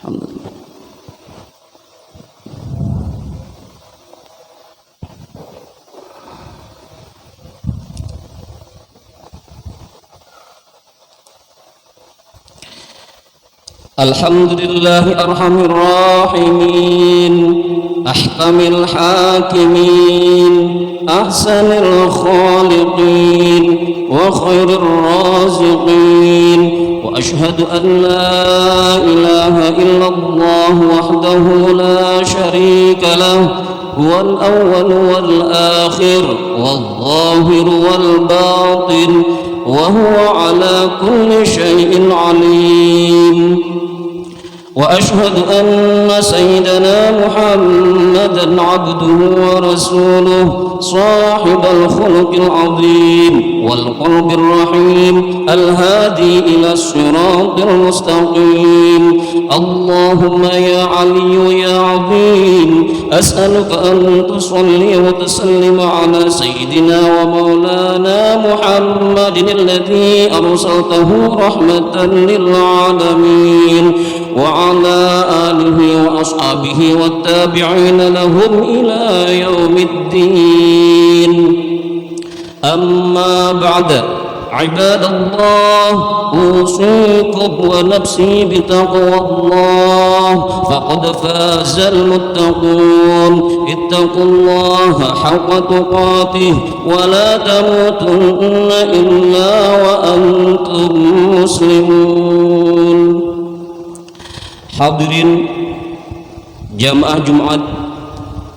Alhamdulillah. Alhamdulillah arhamir rahimin, ahkamil hakimin, ahsanil khaliqin, wa khairil raziqin, wa ashhadu an la ilaha illallah wahdahu la sharika lah, huwal awwal wal akhir wal zahir wal batin, wa huwa ala kulli syai'in alim. وأشهد أن سيدنا محمدا عبده ورسوله صاحب الخلق العظيم والقلب الرحيم الهادي إلى الصراط المستقيم. اللهم يا علي يا عظيم أسألك أن تصلي وتسلم على سيدنا ومولانا محمد الذي أرسلته رحمة للعالمين وعلى آله وأصحابه والتابعين لهم إلى يوم الدين. أما بعد، عباد الله، أوصيكم ونفسي بتقوى الله، فقد فاز المتقون. اتقوا الله حق تقاته ولا تموتن إلا وأنتم مسلمون. Hadirin jamaah Jumat,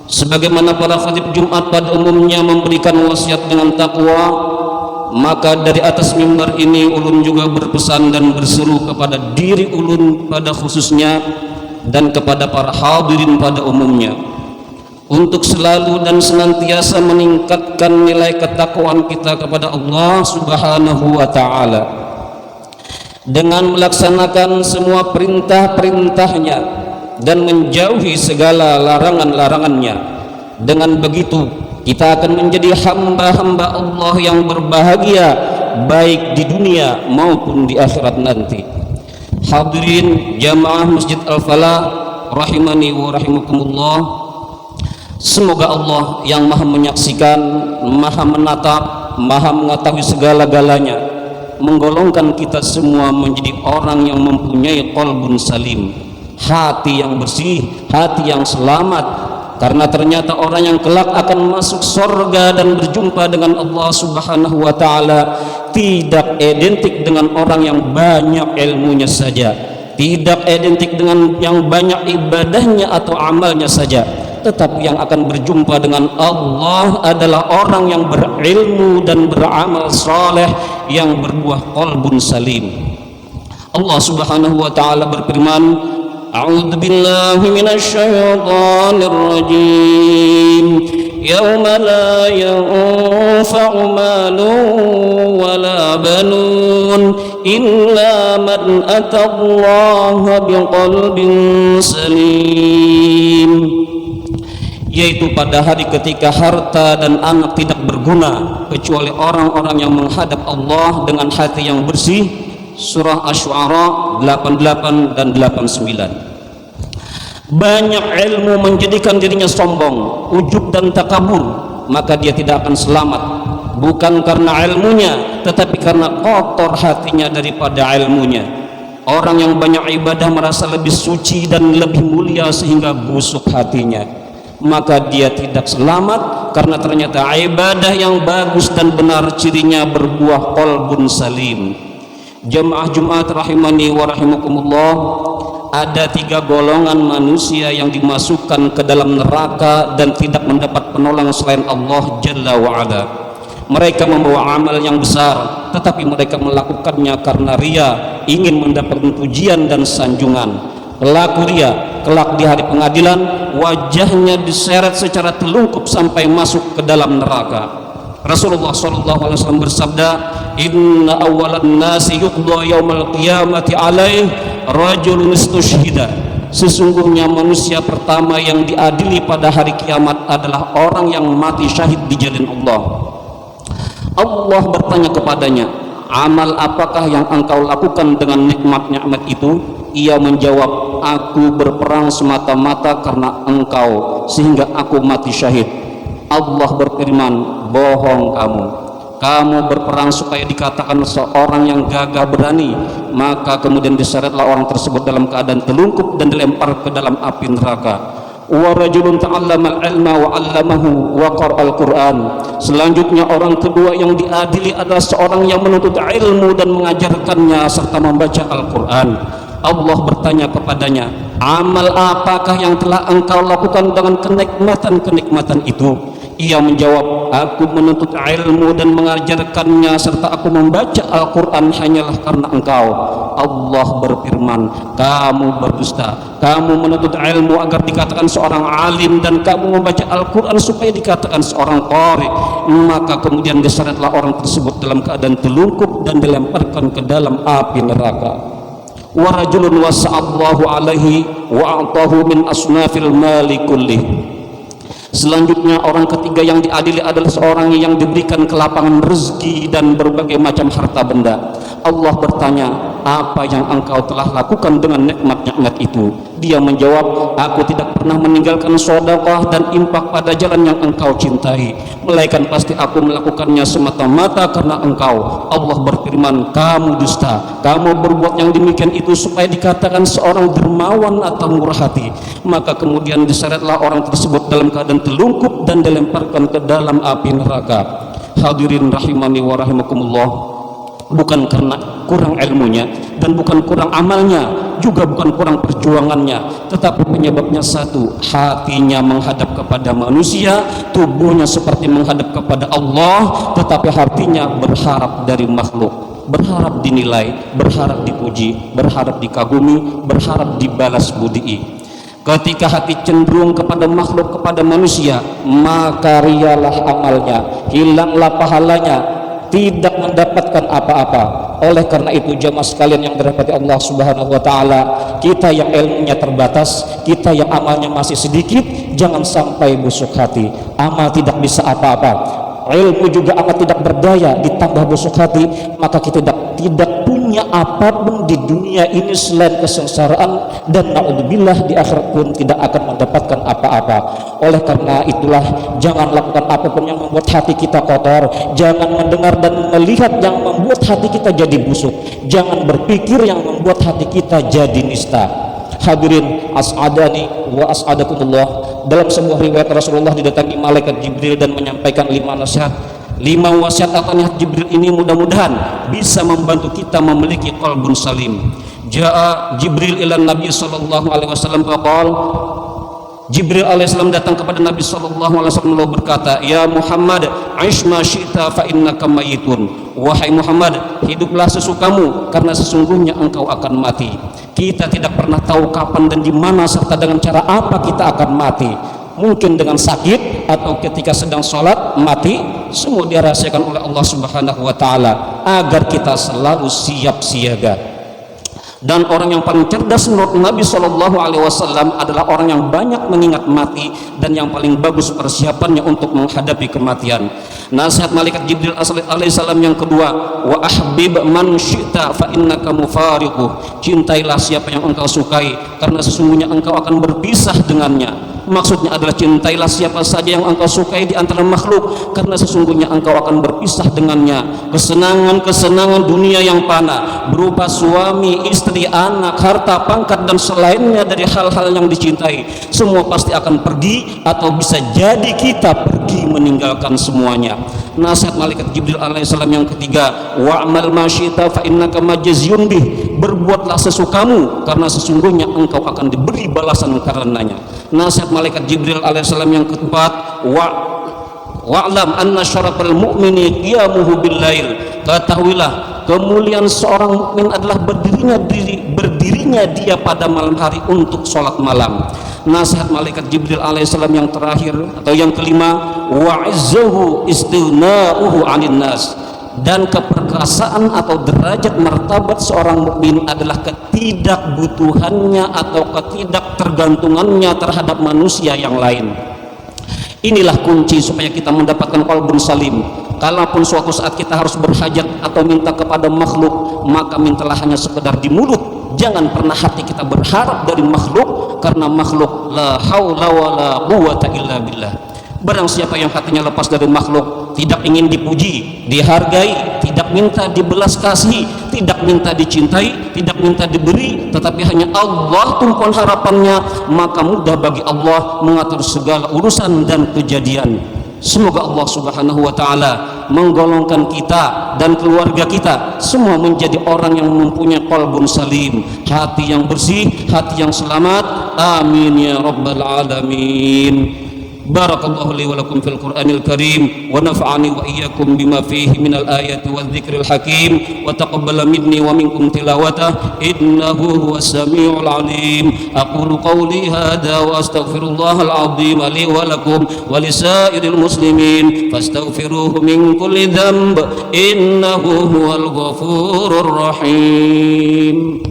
sebagaimana para khatib Jumat pada umumnya memberikan wasiat dengan takwa, maka dari atas mimbar ini ulun juga berpesan dan berseru kepada diri ulun pada khususnya dan kepada para hadirin pada umumnya untuk selalu dan senantiasa meningkatkan nilai ketakwaan kita kepada Allah Subhanahu wa ta'ala dengan melaksanakan semua perintah-perintahnya dan menjauhi segala larangan-larangannya. Dengan begitu kita akan menjadi hamba-hamba Allah yang berbahagia baik di dunia maupun di akhirat nanti. Hadirin jamaah Masjid Al-Falah rahimani wa rahimakumullah, semoga Allah yang maha menyaksikan, maha menatap, maha mengetahui segala-galanya menggolongkan kita semua menjadi orang yang mempunyai qalbun salim, hati yang bersih, hati yang selamat, karena ternyata orang yang kelak akan masuk surga dan berjumpa dengan Allah Subhanahu wa ta'ala tidak identik dengan orang yang banyak ilmunya saja, tidak identik dengan yang banyak ibadahnya atau amalnya saja, tetapi yang akan berjumpa dengan Allah adalah orang yang berilmu dan beramal saleh yang berbuah qalbun salim. Allah Subhanahu wa ta'ala berfirman, A'udzu billahi minasy syaithanir rajim. Yauma la yanfa'u malun wala banun illa man atallaha biqalbin salim. Yaitu pada hari ketika harta dan anak tidak berguna kecuali orang-orang yang menghadap Allah dengan hati yang bersih. Surah Asy-Syu'ara 88 dan 89. Banyak ilmu menjadikan dirinya sombong, ujub dan takabur, maka dia tidak akan selamat, bukan karena ilmunya tetapi karena kotor hatinya daripada ilmunya. Orang yang banyak ibadah merasa lebih suci dan lebih mulia sehingga busuk hatinya, maka dia tidak selamat karena ternyata ibadah yang bagus dan benar cirinya berbuah qalbun salim. Jamaah Jumat rahimani wa rahimakumullah, ada 3 golongan manusia yang dimasukkan ke dalam neraka dan tidak mendapat penolong selain Allah Jalla wa'ala. Mereka membawa amal yang besar tetapi mereka melakukannya karena ria, ingin mendapatkan pujian dan sanjungan. Pelaku ria kelak di hari pengadilan wajahnya diseret secara telungkup sampai masuk ke dalam neraka. Rasulullah SAW bersabda, Inna awalan nasi yuqda yawmal qiyamati alaih rajulun istushhida. Sesungguhnya manusia pertama yang diadili pada hari kiamat adalah orang yang mati syahid di jalan Allah. Allah bertanya kepadanya, amal apakah yang engkau lakukan dengan nikmat-nikmat itu? Ia menjawab, aku berperang semata-mata karena engkau sehingga aku mati syahid. Allah berfirman, bohong kamu berperang supaya dikatakan seorang yang gagah berani. Maka kemudian diseretlah orang tersebut dalam keadaan telungkup dan dilempar ke dalam api neraka. Wa rajulun ta'allama al-ilma wa 'allamahu wa qara'al Qur'an. Selanjutnya orang kedua yang diadili adalah seorang yang menuntut ilmu dan mengajarkannya serta membaca Al-Qur'an. Allah bertanya kepadanya, amal apakah yang telah engkau lakukan dengan kenikmatan-kenikmatan itu? Ia menjawab, aku menuntut ilmu dan mengajarkannya serta aku membaca Al-Quran hanyalah karena engkau. Allah berfirman, kamu berdusta. Kamu menuntut ilmu agar dikatakan seorang alim dan kamu membaca Al-Quran supaya dikatakan seorang qari. Maka kemudian diseretlah orang tersebut dalam keadaan telungkup dan dilemparkan ke dalam api neraka. Wa rajulun wasa'allahu alaihi wa a'tahu min asnafil mali kullih. Selanjutnya orang ketiga yang diadili adalah seorang yang diberikan kelapangan rezeki dan berbagai macam harta benda. Allah bertanya, apa yang engkau telah lakukan dengan nikmat-nikmat itu? Dia menjawab, aku tidak pernah meninggalkan sedekah dan infak pada jalan yang engkau cintai, melainkan pasti aku melakukannya semata-mata karena engkau. Allah berfirman, kamu dusta. Kamu berbuat yang demikian itu supaya dikatakan seorang dermawan atau murah hati. Maka kemudian diseretlah orang tersebut dalam keadaan telungkup dan dilemparkan ke dalam api neraka. Hadirin rahimani wa rahimakumullah, bukan karena kurang ilmunya dan bukan kurang amalnya, juga bukan kurang perjuangannya, tetapi penyebabnya satu, hatinya menghadap kepada manusia, tubuhnya seperti menghadap kepada Allah, tetapi hatinya berharap dari makhluk, berharap dinilai, berharap dipuji, berharap dikagumi, berharap dibalas budi. Ketika hati cenderung kepada makhluk, kepada manusia, maka rialah amalnya, hilanglah pahalanya, tidak mendapatkan apa-apa. Oleh karena itu jamaah sekalian yang dirahmati Allah Subhanahu wa taala, kita yang ilmunya terbatas, kita yang amalnya masih sedikit, jangan sampai busuk hati. Amal tidak bisa apa-apa, ilmu juga amat tidak berdaya, ditambah busuk hati, maka kita tidak punya apapun di dunia ini selain kesengsaraan, dan naudzubillah di akhirat pun tidak akan mendapatkan apa-apa. Oleh karena itulah jangan lakukan apapun yang membuat hati kita kotor, jangan mendengar dan melihat yang membuat hati kita jadi busuk, jangan berpikir yang membuat hati kita jadi nista. Hadirin as'adani wa as'adakumullah, dalam sebuah riwayat Rasulullah didatangi malaikat Jibril dan menyampaikan 5 nasihat. 5 wasiat atau nasihat Jibril ini mudah-mudahan bisa membantu kita memiliki qalbun salim. Ja'a Jibril ila Nabi sallallahu alaihi wasallam faqala, Jibril alaihissalam datang kepada Nabi sallallahu alaihi wasallam lalu berkata, ya Muhammad, aish ma syi'ta fa innaka mayitun. Wahai Muhammad, hiduplah sesukamu karena sesungguhnya engkau akan mati. Kita tidak pernah tahu kapan dan di mana serta dengan cara apa kita akan mati. Mungkin dengan sakit atau ketika sedang sholat mati. Semua dirahasiakan oleh Allah Subhanahu wa taala agar kita selalu siap siaga. Dan orang yang paling cerdas menurut Nabi Shallallahu Alaihi Wasallam adalah orang yang banyak mengingat mati dan yang paling bagus persiapannya untuk menghadapi kematian. Nasihat malaikat Jibril alaihissalam yang kedua, wa ahbib man syi'ta fa innaka mufariquh. Cintailah siapa yang engkau sukai karena sesungguhnya engkau akan berpisah dengannya. Maksudnya adalah cintailah siapa saja yang engkau sukai di antara makhluk karena sesungguhnya engkau akan berpisah dengannya. Kesenangan-kesenangan dunia yang fana berupa suami, istri, anak, harta, pangkat dan selainnya dari hal-hal yang dicintai, semua pasti akan pergi atau bisa jadi kita pergi meninggalkan semuanya. Nasihat malaikat Jibril alaihissalam yang ketiga, wa'mal ma syi'ta fa innaka majziyun bih. Berbuatlah sesukamu karena sesungguhnya engkau akan diberi balasan karenanya. Nasihat malaikat Jibril alaihissalam yang keempat, wa'lam anna syarafal mu'mini qiyamuhu bil lail. Ketahuilah kemuliaan seorang mukmin adalah berdirinya dia pada malam hari untuk sholat malam. Nasihat malaikat Jibril alaihissalam yang terakhir atau yang kelima, wa'izzuhu istighna'uhu 'anil nas. Dan keperkasaan atau derajat martabat seorang mukmin adalah ketidakbutuhannya atau ketidaktergantungannya terhadap manusia yang lain. Inilah kunci supaya kita mendapatkan qalbun salim. Kalaupun suatu saat kita harus berhajat atau minta kepada makhluk, maka mintalah hanya sekedar di mulut, Jangan pernah hati kita berharap dari makhluk, karena makhluk la haula wala quwata illa billah. Barang siapa yang hatinya lepas dari makhluk, tidak ingin dipuji, dihargai, tidak minta dibelas kasih, tidak minta dicintai, tidak minta diberi, tetapi hanya Allah tumpuan harapannya, maka mudah bagi Allah mengatur segala urusan dan kejadian. Semoga Allah Subhanahu wa taala menggolongkan kita dan keluarga kita semua menjadi orang yang mempunyai qalbun salim, hati yang bersih, hati yang selamat. Amin ya rabbal alamin. Barakallahu li wa lakum fil Qur'anil Karim wa nafa'ani wa iyyakum bima fihi minal ayati wadh dzikril hakim wa taqabbala minni wa minkum tilawatah innahu huwas samiul alim. Aqulu qawli hadha wa astaghfirullahal azim li wa lakum wa lisairil muslimin fastaghfiruhu min kulli dhanb innahu huwal ghafurur rahim.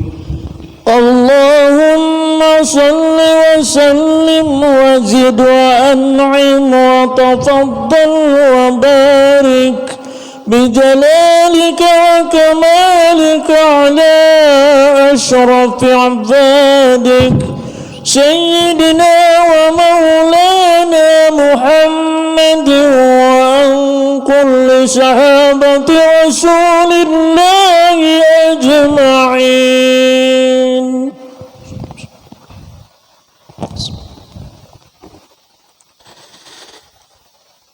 Allahumma salli wa sallim wa zid wa an'im wa tafaddal wa barik bijalalika wa kamalika ala ashrafi ibadik sayyidina wa maulana Muhammad wa an kulli sahabati rasulillahi ajma'in.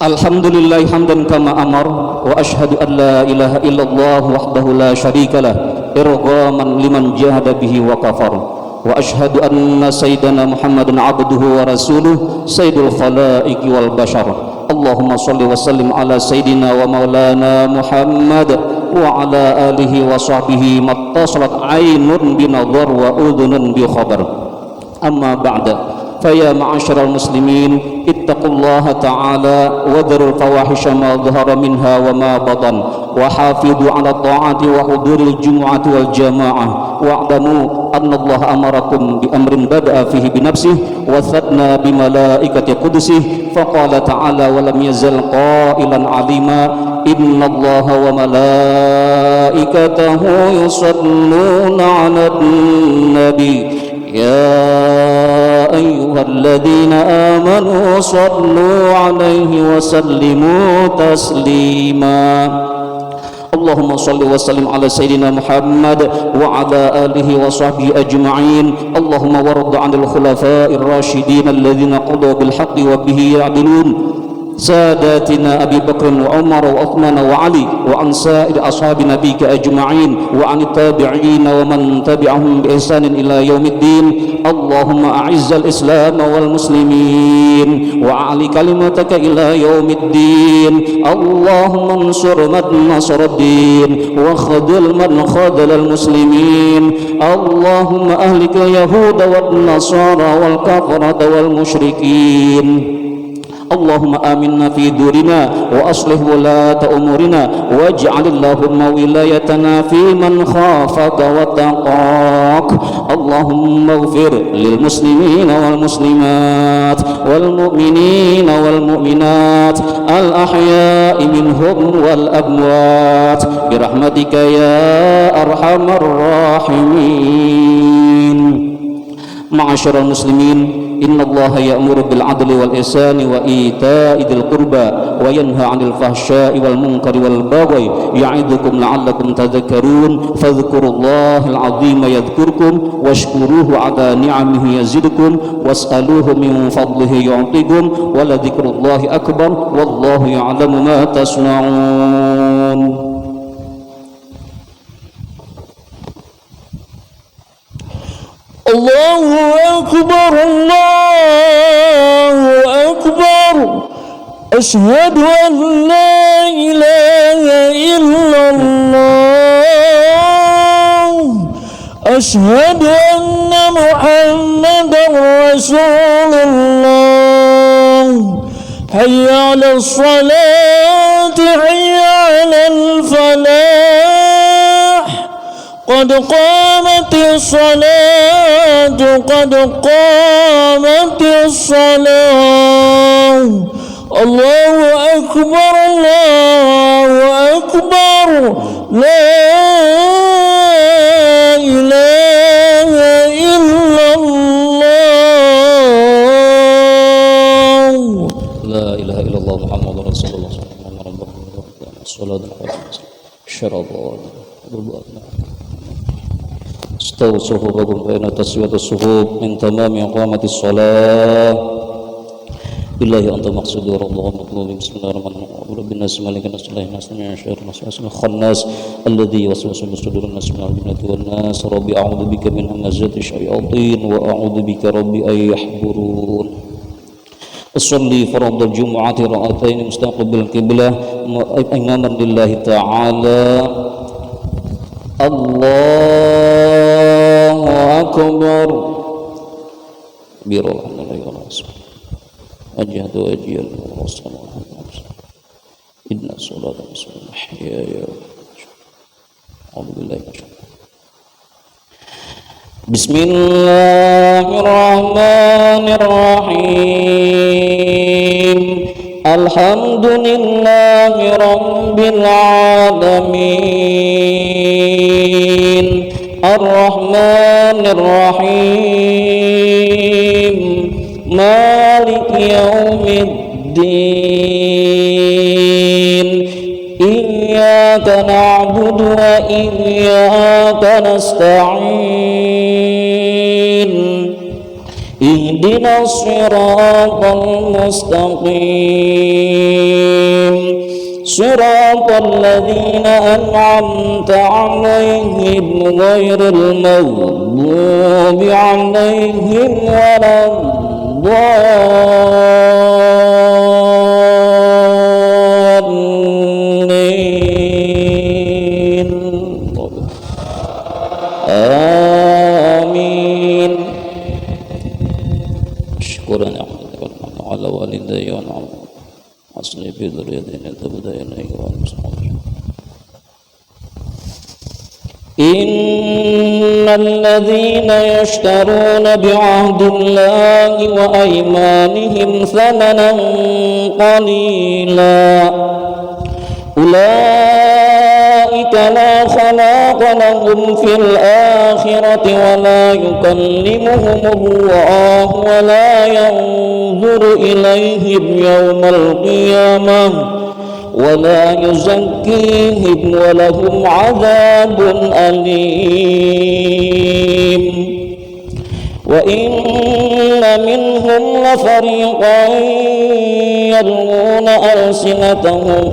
Alhamdulillah hamdan kama amar wa ashhadu an la ilaha illallah wahdahu la syarika lah irghaman liman jahada bihi wa kafar wa ashhadu anna sayyidana Muhammadan abduhu wa rasuluh sayyidul khalaiqi wal bashar. Allahumma salli wa sallim ala sayyidina wa maulana Muhammad wa ala alihi wa sahbihi mattasalat aynun binadhar wa udhunun bi khabar. Amma ba'da, فيا معاشر المسلمين اتقوا الله تعالى وذروا الفواحش ما ظهر منها وما بطن وحافظوا على الطاعات وحضور الجمعة والجماعة واعلموا أن الله أمركم بأمر بدأ فيه بنفسه وثنى بملائكة قدسه فقال تعالى ولم يزل قائلا عليما إن الله وملائكته يصلون على النبي يا أيها الذين آمنوا صلوا عليه وسلموا تسليما. اللهم صل وسلم على سيدنا محمد وعلى آله وصحبه أجمعين. اللهم وارض عن الخلفاء الراشدين الذين قضوا بالحق وبه يعدلون ساداتنا أبي بكر وعمر وعثمان وعلي وعن سائر أصحاب نبيك أجمعين وعن التابعين ومن تبعهم بإحسان إلى يوم الدين. اللهم أعز الإسلام والمسلمين وأعلِ كلمتك إلى يوم الدين. اللهم انصر من نصر الدين وخذل من خذل المسلمين. اللهم أهلك اليهود والنصارى والكفرة والمشركين. اللهم آمنا في دورنا وأصلح ولاة أمورنا واجعل اللهم ولايتنا في من خافك واتقاك. اللهم اغفر للمسلمين والمسلمات والمؤمنين والمؤمنات الأحياء منهم والأموات برحمتك يا أرحم الراحمين. معاشر المسلمين إن الله يأمر بالعدل والإحسان وإيتاء ذي القربى وينهى عن الفحشاء والمنكر والبغي يعظكم لعلكم تذكرون. فاذكروا الله العظيم يذكركم واشكروه على نعمه يزدكم واسألوه من فضله يعطيكم ولذكر الله أكبر والله يعلم ما تصنعون. الله أكبر الله أكبر أشهد أن لا إله إلا الله أشهد أن محمدا رسول الله. حي على الصلاة حي على الفلاح قد قامت الصلاة قد قامت الصلاة. الله أكبر الله أكبر لا إله الصلاة شرط استووا صفوفكم فإن تسوية الصفوف من تمام إقامة الصلاة. بالله أنت مقصود ورب مطلوب. بسم الله الرحمن الرحيم. رب الناس مالك الناس إله الناس من شر الناس الخناس الذي يوسوس في صدور الناس من الجنة والناس. ربي أعوذ بك من همزات الشياطين وأعوذ بك ربي أن يحضرون. أصلي فرض الجمعة ركعتين مستقبل القبلة إماما لله تعالى. الله أكبر. Bismillahirrahmanirrahim. Ajhadu ajiyal wassalamu inna salata bismillahirrahmanirrahim. Bismillahirrahmanirrahim. Alhamdulillahi rabbil alamin. Ar-Rahmanir Rahim. Malik yaumiddin. Iyyaka na'budu wa iyyaka nasta'in. Ihdinas siratal mustaqim. Siratal ladzina an'amta 'alaihim ghairil maghdubi 'alaihim waladdallin. Amin. Syukuran ala walidayya wa asli fi dzurriyyatina tabda'ina wa muslimin. Innal ladzina yashtaruna bi'ahdillahi wa aymanihim thamanan qalila ulaika la khalaqa lahum fil akhirati wa la yukallimuhumullahu wa la yanzuru ilayhim yawmal qiyamah wa la yuzakkihim wa lahum 'adzabun alim. Wa inna minhum la fariqan yalmuna alsinatahum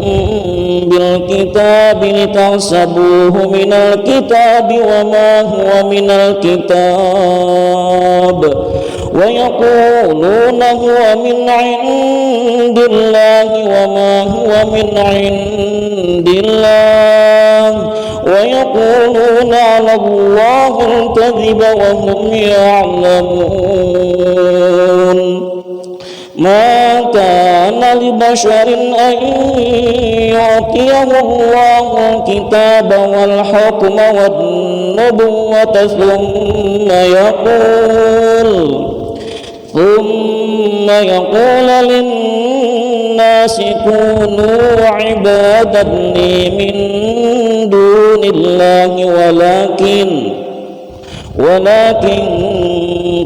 bil kitabi litahsabuhu minal kitabi wa ma huwa minal kitab wa yaquluna huwa min 'indillahi wa ma huwa min 'indillah wa yaquluna 'ala Allahi al-kadhiba wa hum ya'lamun. Ma kana li basharin an yu'tiyahu Allahu al-kitaba wal hukma wan nubuwwata thumma yaqul lin-nasi kunu 'ibadan li min dunillahi walakin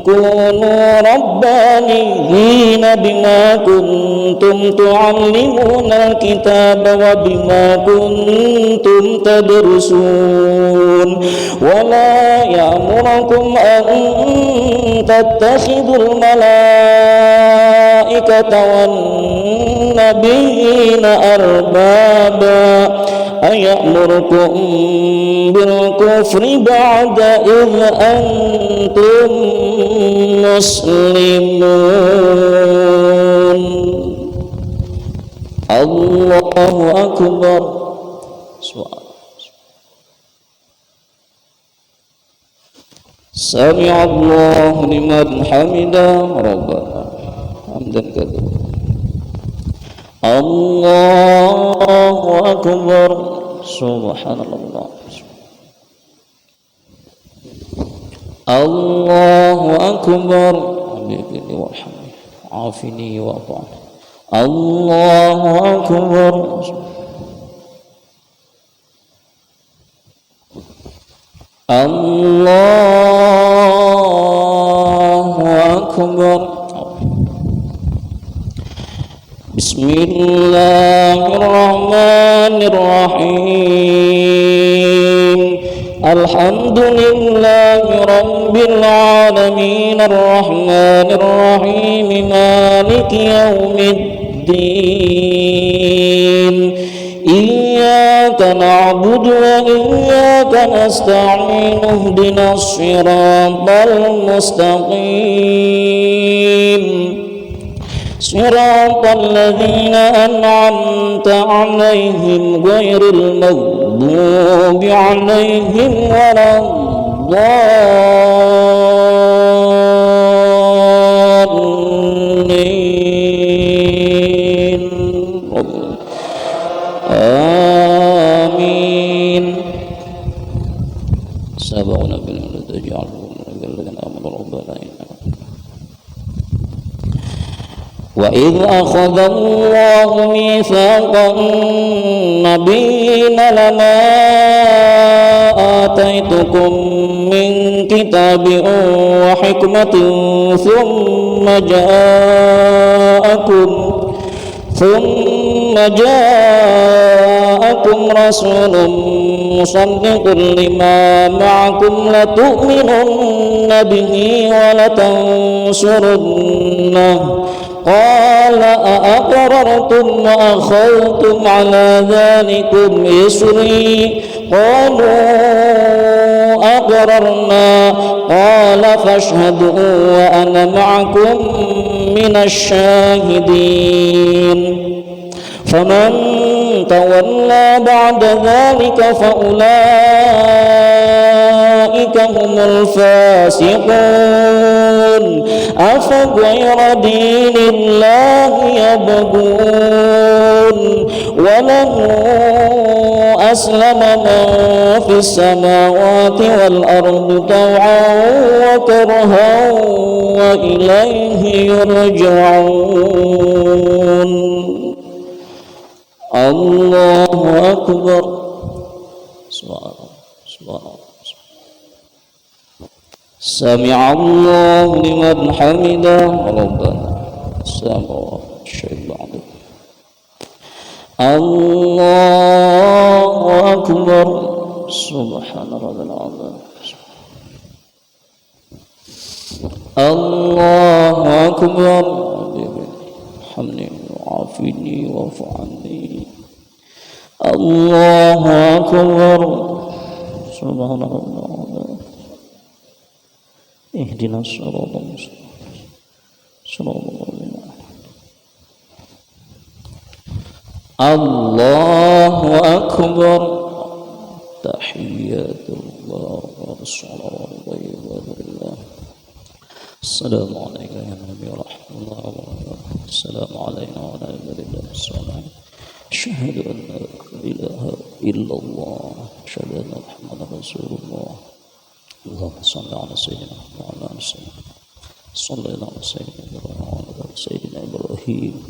kunu rabbaniyina bima kuntum tu'allimuna al-kitaba wa bima kuntum tadrusun wa la ya'murukum an tattakhidul malaikata wan nabiyina arbaba aya'murukum bil kufri ba'da idh antum muslimun. Allahu akbar. Sami'a Allahu liman hamidah. Rabbana hamdan katsiran. Allahu akbar. Subhanallah. Allahu akbar. Habibini warhamni afini wa'fu. Allahu akbar. Allahu akbar. Bismillahirrahmanirrahim. Alhamdulillahi rabbil alamin arrahmanir rahim maliki yaumiddin. Iyyaka na'budu wa iyyaka nasta'in ihdinas siratal mustaqim siratal ladzina an'amta 'alaihim ghairil maghdubi 'alaihim waladdallin. Amin. Sabaqna bil taj'alhum alladhina amanu rabbana wa idh akhadha Allahu mitsaqan nabiyyina lama ataitukum min kitabin wa hikmatin thumma ja'akum rasulun musaddiqun lima ma'akum latu'minunna bihi wa latansurunnahu qala a'aqrartum wa akhadhtum 'ala dhalikum isri qalu aqrarna qala fashhadu wa ana ma'akum minasy syahidin. Faman tawalla ba'da dhalika faulaika humul fasiqun. Afa ghayra dinillahi yabghun wa lahu aslama man fis samawati wal ardi taw'an wa karhan wa ilayhi yurja'un. Allahu Akbar. Subhanallah. Sami'allahu liman hamidah. Rabbana samawati syai'an. Allahu Akbar. Subhana rabbil azim. Allahu Akbar. Hamdani wa afini wa fa'ani. Allahu Akbar. Subhana rabbil azim. Ihdinas siratal mustaqim. Allahu Akbar. Tahiyyatullah wa salawatullah. Assalamualaikum warahmatullahi wabarakatuh. Assalamualaikum warahmatullahi wabarakatuh. Asyhadu an la ilaha illallah wa asyhadu anna Muhammadar Rasulullah. Allahumma shalli ala sayyidina Muhammad wa ala sayyidina sallallahu alaihi sayyidina Ibrahim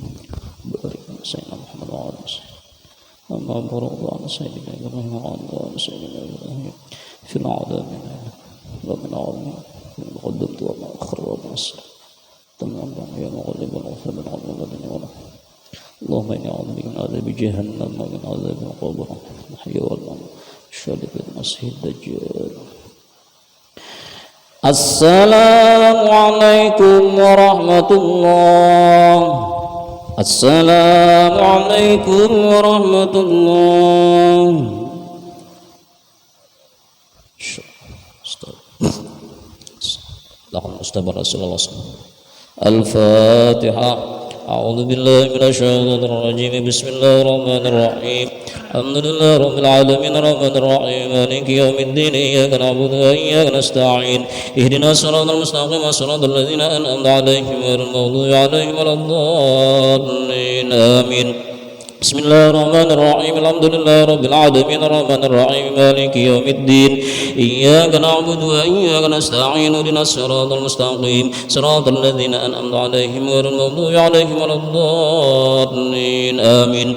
barik ala sayyidina Muhammad wa ala sayyidina amma barik ala sayyidina Ibrahim wa ala sayyidina Ibrahim fil alamin wa min alamin qaddamtu wa ma akhara wa ma asra tamam ya mughlib wa ghafir min al-ladina wa Allahumma inni a'udzu bika min adhabi jahannam wa min adhabi al-qabr mahya wal mamat syadid al-masih dajjal. Assalamualaikum warahmatullahi. Assalamualaikum warahmatullahi. Allahumma istabar Rasulullah Al-Fatihah. A'udzu billahi minasy syaithanir rajim. Bismillahirrahmanirrahim. Alhamdulillahi rabbil alamin arrahmanir rahim maliki yaumiddin iyyaka na'budu wa iyyaka nasta'in ihdinas siratal mustaqim siratal ladzina an'amta 'alaihim ghairil maghdubi 'alaihim waladdallin. Amin. Bismillahirrahmanirrahim. Alhamdulillahi rabbil alamin arrahmanir rahim maliki yaumiddin iyyaka na'budu wa iyyaka nasta'in ihdinas siratal mustaqim siratal ladzina an'amta 'alaihim ghairil maghdubi 'alaihim waladdallin. Amin.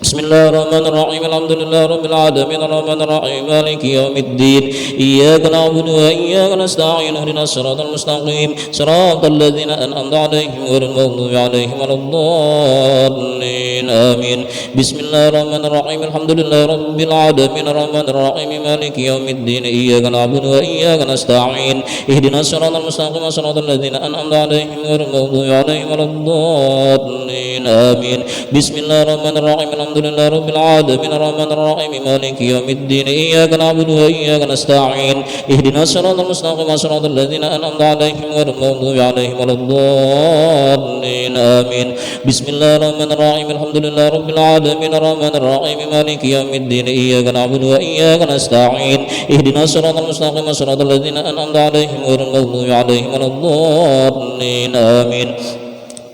بسم الله الرحمن الرحيم الحمد لله رب العالمين الرحمن الرحيم مالك يوم الدين إياك نعبد وإياك نستعين اهدنا الصراط المستقيم صراط الذين أنعمت عليهم غير المغضوب عليهم ولا الضالين آمين بسم الله الرحمن الرحيم الحمد لله رب العالمين الرحمن الرحيم مالك يوم الدين إياك نعبد وإياك نستعين اهدنا الصراط المستقيم صراط الذين أنعمت عليهم غير المغضوب عليهم ولا الضالين آمين بسم الله الرحمن الرحيم الحمد لله رب العالمين الرحمن الرحيم مالك يوم الدين إياك نعبد وإياك نستعين اهدنا الصراط المستقيم صراط الذين أنعمت عليهم غير المغضوب عليهم ولا الضالين آمين بسم الله الرحمن الرحيم الحمد لله رب العالمين الرحمن الرحيم مالك يوم الدين إياك نعبد وإياك نستعين اهدنا الصراط المستقيم صراط الذين أنعمت عليهم غير المغضوب عليهم ولا الضالين آمين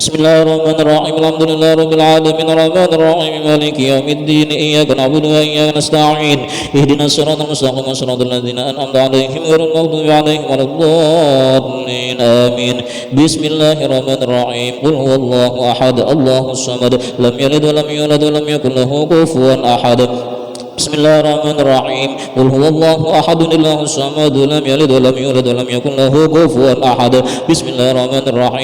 بسم الله الرحمن الرحيم الحمد لله رب العالمين الرحمن الرحيم مالك يوم الدين إياك نعبد وإياك نستعين اهدنا الصراط المستقيم صراط الذين أنعمت عليهم غير المغضوب عليهم ولا الضالين آمين بسم الله الرحمن الرحيم قل هو الله أحد الله الصمد لم يلد ولم يولد ولم يكن له كفوا أحد بسم الله الرحمن الرحيم قل هو الله أحد الله الصمد لم يلد ولم يولد ولم يكن له كفوا أحد بسم الله الرحمن الرحيم